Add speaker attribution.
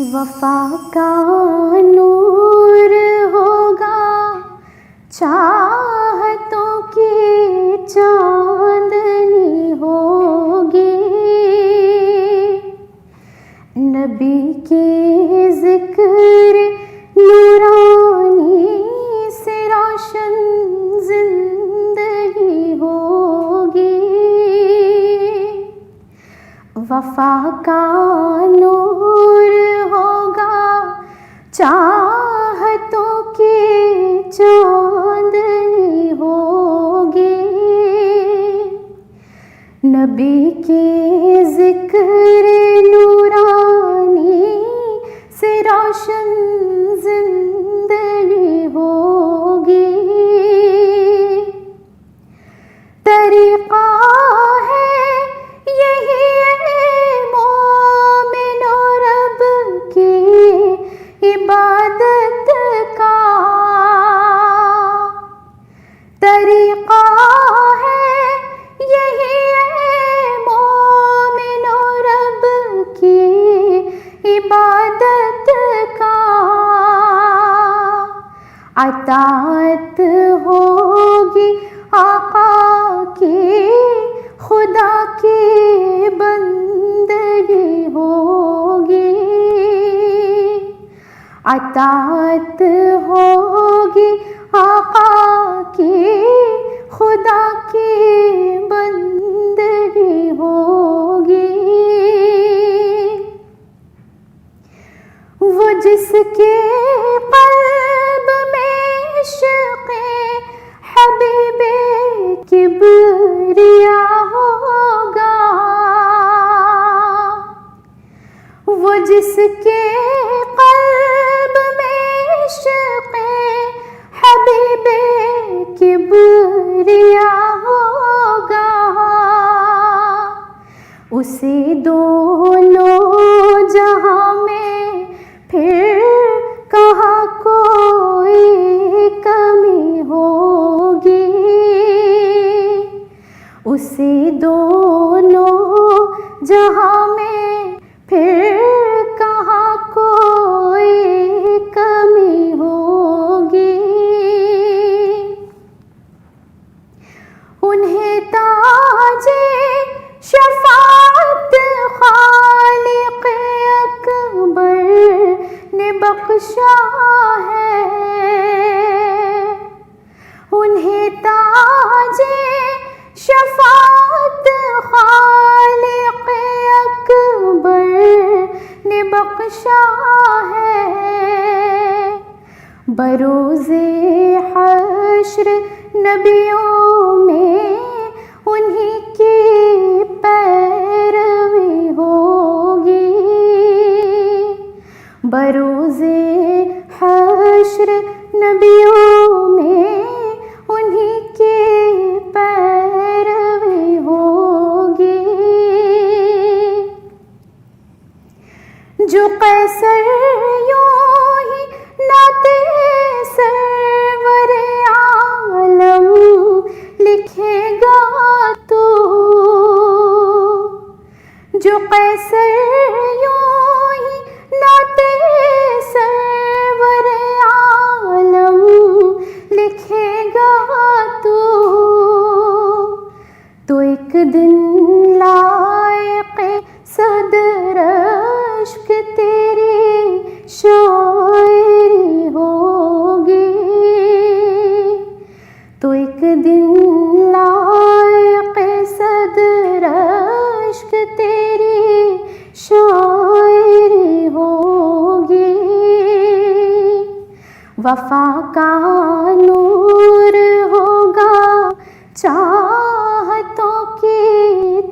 Speaker 1: वफा का नूर होगा, चाहतों की चांदनी होगी। नबी के जिक्र नूरानी से रोशन जिंदगी होगी। वफा का नूर होगा, चाहतों की चांदनी होगी। नबी के जिक्र नूरानी से रोशन जिंदगी होगी। तरीक़ा है यही मोमिनो रब की इबादत का। तरीक़ा है यही मोमिनो रब की इबादत का। अताअत होगी आका की, खुदा की बंदगी होगी। अताअत होगी आका की, खुदा की बंदगी होगी। वो जिसके क़ल्ब में इश्क़े हबीबे किबरिया होगा। वो जिसके क़ल्ब में इश्क़े हबीबे किबरिया होगा। उसे दोनों जहां में फिर कहाँ कोई कमी होगी। उसे दोनों जहां में फिर कहाँ कोई कमी होगी। उन्हें ताजे शफाअत खालिक़ अकबर ने बख्शा है। उन्हें ताजे शफाअत खालिक़ अकबर ने बख्शा है। बरोज़े हश्र नबियों में उन्हीं की पैरवी होगी। बरोज़े हश्र नबियों में उन्हीं की पैरवी होगी। जो कैसर यूं ही नाते सरवरे आलम लिखेगा तो। जो कैसर यूं ही नाते सरवरे आलम लिखेगा तो एक दिन लायक़ सदर अश्क तेरी शायरी होगी। तो एक दिन लायक़ सदर अश्क तेरी शायरी होगी। वफा का नूर होगा, चाहतों की